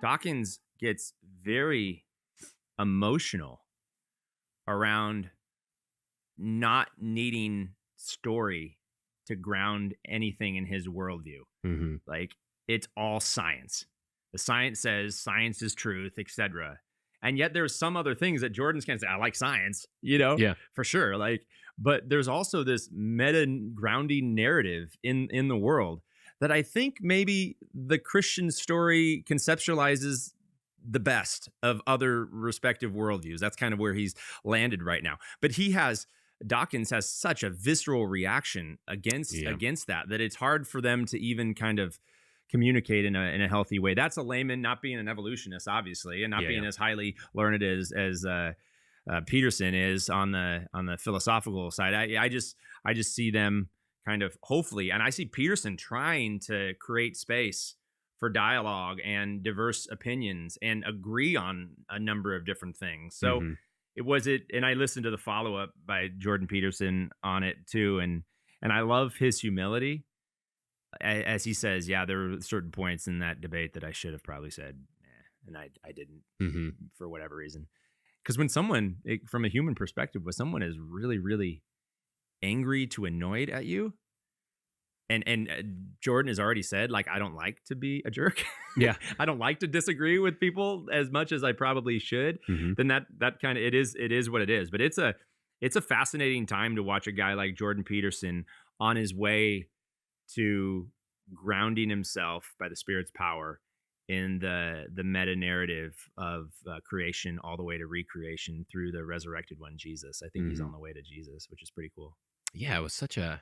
Dawkins gets very emotional around not needing story to ground anything in his worldview. Mm-hmm. Like, it's all science. The science says science is truth, etc. And yet there's some other things that Jordan's kind of say, I like science, Yeah. for sure. Like, but there's also this meta grounding narrative in the world that I think maybe the Christian story conceptualizes the best of other respective worldviews. That's kind of where he's landed right now. But Dawkins has such a visceral reaction against that it's hard for them to even kind of communicate in a healthy way. That's a layman, not being an evolutionist, obviously, and not being as highly learned as Peterson is on the philosophical side. I just see them kind of, hopefully, and I see Peterson trying to create space for dialogue and diverse opinions and agree on a number of different things. So and I listened to the follow-up by Jordan Peterson on it too, and I love his humility. As he says, there were certain points in that debate that I should have probably said, and I didn't for whatever reason. Because when someone, from a human perspective, when someone is really, really angry to annoyed at you, and Jordan has already said, like, I don't like to be a jerk. Yeah. I don't like to disagree with people as much as I probably should. Then that kind of, it is what it is. But it's a fascinating time to watch a guy like Jordan Peterson on his way to grounding himself by the Spirit's power in the meta narrative of creation all the way to recreation through the resurrected one, Jesus. I think he's on the way to Jesus, which is pretty cool. Yeah, it was such a...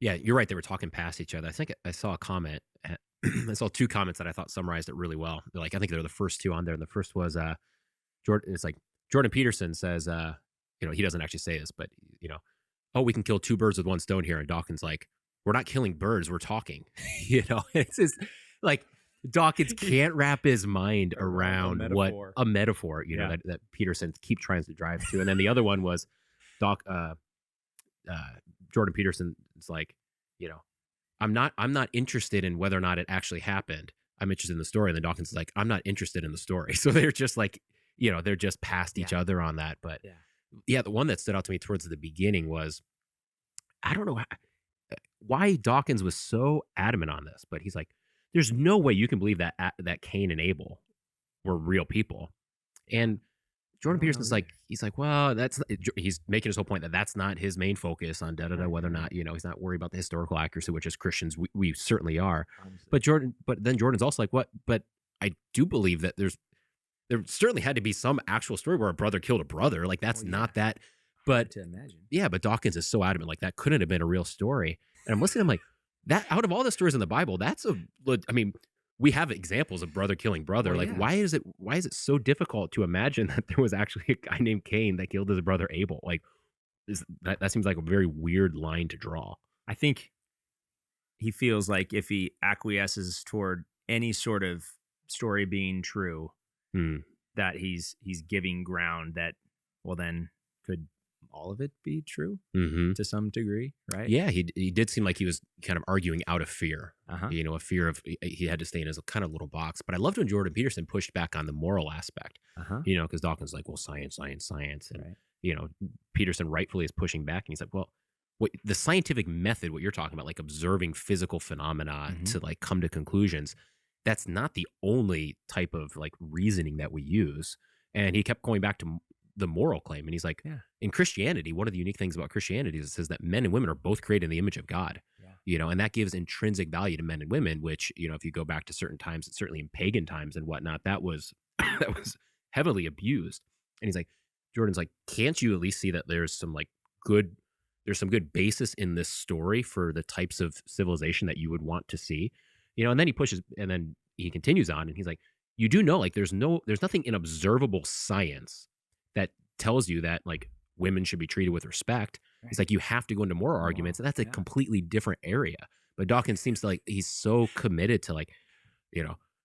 Yeah, you're right. They were talking past each other. I think I saw a comment. I saw two comments that I thought summarized it really well. I think they're the first two on there. And the first was Jordan. It's like Jordan Peterson says, he doesn't actually say this, but oh, we can kill two birds with one stone here. And Dawkins like, we're not killing birds, we're talking. It's just like Dawkins can't wrap his mind around what a metaphor, that Peterson keeps trying to drive to. And then the other one was Jordan Peterson is like, I'm not interested in whether or not it actually happened. I'm interested in the story. And then Dawkins is like, I'm not interested in the story. So they're just like, they're just past each other on that. But the one that stood out to me towards the beginning was, I don't know why Dawkins was so adamant on this, but he's like, there's no way you can believe that Cain and Abel were real people. And Jordan Peterson's like, he's like, well, he's making his whole point that that's not his main focus on whether or not, he's not worried about the historical accuracy, which as Christians, we certainly are. Honestly. But then Jordan's also like, what? But I do believe that there certainly had to be some actual story where a brother killed a brother. Like, that's not that. But to imagine. Yeah, but Dawkins is so adamant, like, that couldn't have been a real story. And I'm listening, I'm like, that out of all the stories in the Bible, we have examples of brother killing brother. Why is it so difficult to imagine that there was actually a guy named Cain that killed his brother Abel? Like, that seems like a very weird line to draw. I think he feels like if he acquiesces toward any sort of story being true, that he's giving ground that, well, then could all of it be true to some degree, right? Yeah, he did seem like he was kind of arguing out of fear, a fear of he had to stay in his kind of little box. But I loved when Jordan Peterson pushed back on the moral aspect, because Dawkins like, well, science. And, Peterson rightfully is pushing back. And he's like, well, the scientific method, what you're talking about, like observing physical phenomena to like come to conclusions, that's not the only type of like reasoning that we use. And he kept going back to the moral claim. And he's like, in Christianity, one of the unique things about Christianity is it says that men and women are both created in the image of God, and that gives intrinsic value to men and women, which, if you go back to certain times, certainly in pagan times and whatnot, that was heavily abused. And he's like, Jordan's like, can't you at least see that there's some good basis in this story for the types of civilization that you would want to see, and then he pushes, and then he continues on, and he's like, you do know, like, there's nothing in observable science that tells you that like women should be treated with respect. Right. It's like you have to go into moral arguments, and that's a completely different area. But Dawkins seems to like he's so committed to like,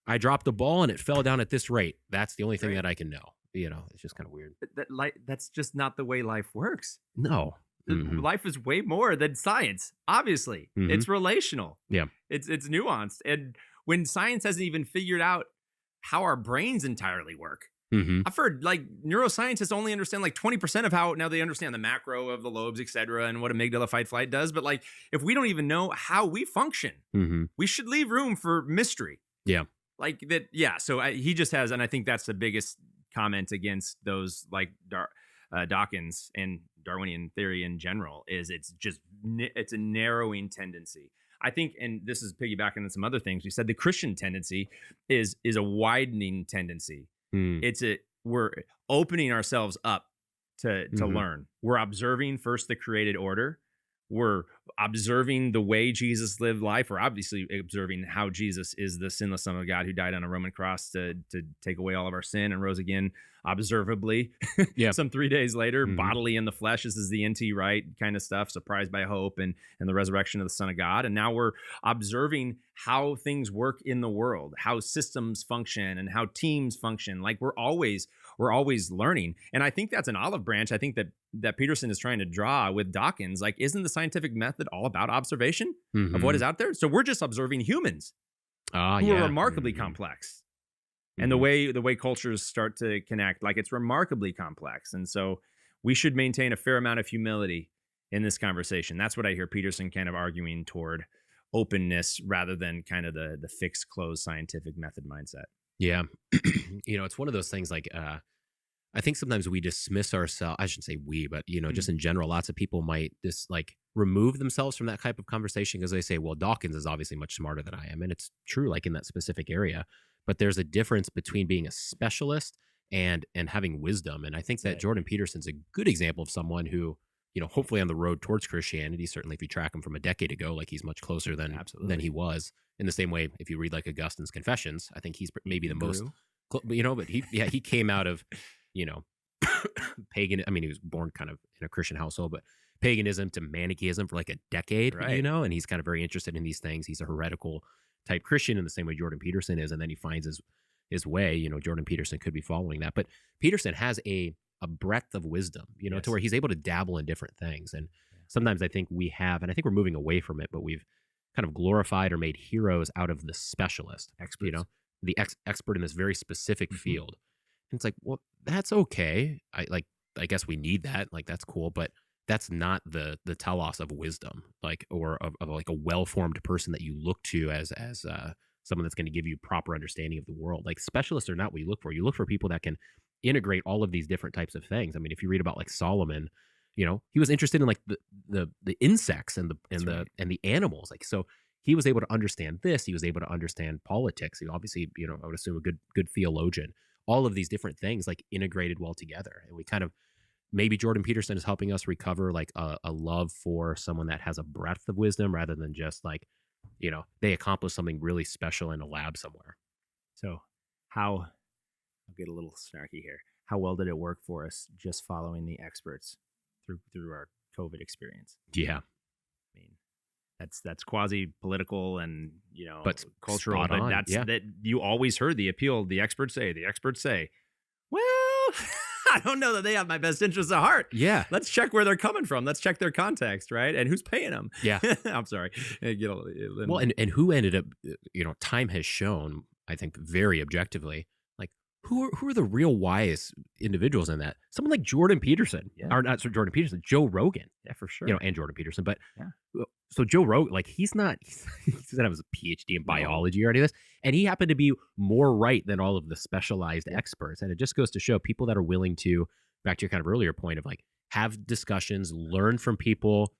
I dropped the ball and it fell down at this rate. That's the only thing that I can know. It's just kind of weird. That's just not the way life works. No. Life is way more than science. Obviously, it's relational. Yeah, it's nuanced, and when science hasn't even figured out how our brains entirely work. Mm-hmm. I've heard like neuroscientists only understand like 20% of how, now they understand the macro of the lobes, et cetera, and what amygdala fight flight does. But like, if we don't even know how we function, we should leave room for mystery. Yeah. Like that. Yeah. So he just has, and I think that's the biggest comment against those like Dawkins and Darwinian theory in general, is it's a narrowing tendency. I think, and this is piggybacking on some other things we said, the Christian tendency is a widening tendency. We're opening ourselves up to learn. We're observing first the created order. We're observing the way Jesus lived life. We're obviously observing how Jesus is the sinless Son of God who died on a Roman cross to take away all of our sin and rose again observably. Some 3 days later, bodily in the flesh. This is the NT Wright kind of stuff, surprised by hope and the resurrection of the Son of God. And now we're observing how things work in the world, how systems function and how teams function. Like we're always learning. And I think that's an olive branch. I think that Peterson is trying to draw with Dawkins. Like, isn't the scientific method all about observation of what is out there? So we're just observing humans who are remarkably complex. And the way cultures start to connect, like it's remarkably complex. And so we should maintain a fair amount of humility in this conversation. That's what I hear Peterson kind of arguing toward, openness rather than kind of the fixed, closed scientific method mindset. Yeah. It's one of those things like, I think sometimes we dismiss ourselves. I shouldn't say we, but, just in general, lots of people might just like remove themselves from that type of conversation because they say, well, Dawkins is obviously much smarter than I am. And it's true, like in that specific area. But there's a difference between being a specialist and having wisdom. And I think that Jordan Peterson's a good example of someone who, hopefully on the road towards Christianity, certainly if you track him from a decade ago, like he's much closer than he was. In the same way, if you read like Augustine's Confessions, I think he's maybe the most, but he came out of, pagan. I mean, he was born kind of in a Christian household, but paganism to Manichaeism for like a decade, and he's kind of very interested in these things. He's a heretical type Christian in the same way Jordan Peterson is. And then he finds his way, Jordan Peterson could be following that, but Peterson has a breadth of wisdom, to where he's able to dabble in different things. And sometimes I think we have, and I think we're moving away from it, but we've kind of glorified or made heroes out of the specialist, the expert in this very specific field. And it's like, well, that's okay. I guess we need that. Like, that's cool. But that's not the telos of wisdom, like, or of like a well-formed person that you look to as someone that's going to give you proper understanding of the world. Like, specialists are not what you look for. You look for people that can integrate all of these different types of things. I mean, if you read about like Solomon, he was interested in like the insects and the animals. Like, so he was able to understand this. He was able to understand politics. He obviously, I would assume a good theologian. All of these different things like integrated well together. And we kind of, maybe Jordan Peterson is helping us recover like a love for someone that has a breadth of wisdom rather than just like, they accomplish something really special in a lab somewhere. So I'll get a little snarky here. How well did it work for us just following the experts through our COVID experience? Yeah. I mean, that's quasi-political and, but cultural, but that you always heard the appeal. The experts say, well, I don't know that they have my best interests at heart. Yeah. Let's check where they're coming from. Let's check their context, right? And who's paying them. Yeah. I'm sorry. Well, and who ended up, time has shown, I think very objectively, like who are the real wise individuals in that? Someone like Jordan Peterson, or not Jordan Peterson, Joe Rogan. Yeah, for sure. And Jordan Peterson. But so Joe Rogan, like he doesn't have his PhD in biology or any of this. And he happened to be more right than all of the specialized experts. And it just goes to show people that are willing to, back to your kind of earlier point of like, have discussions, learn from people,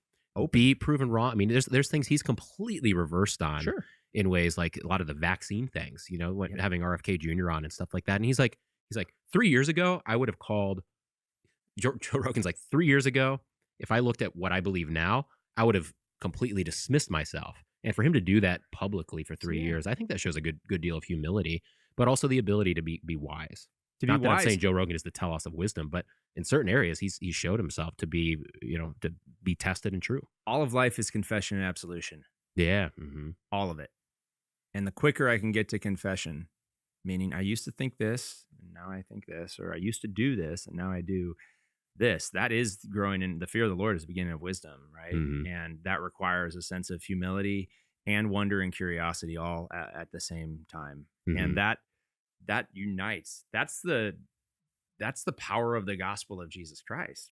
be proven wrong. I mean, there's things he's completely reversed on in ways like a lot of the vaccine things, having RFK Jr. on and stuff like that. And he's like 3 years ago, I would have called Joe Rogan's like 3 years ago. If I looked at what I believe now, I would have completely dismissed myself. And for him to do that publicly for 3 years, I think that shows a good deal of humility, but also the ability to be wise. Not that I'm saying Joe Rogan is the telos of wisdom, but in certain areas, he showed himself to be, to be tested and true. All of life is confession and absolution. Yeah. Mm-hmm. All of it. And the quicker I can get to confession, meaning I used to think this, and now I think this, or I used to do this, and now I do this, that is growing in the fear of the Lord is the beginning of wisdom, right? Mm-hmm. And that requires a sense of humility and wonder and curiosity all at the same time. Mm-hmm. And that unites. That's the power of the gospel of Jesus Christ.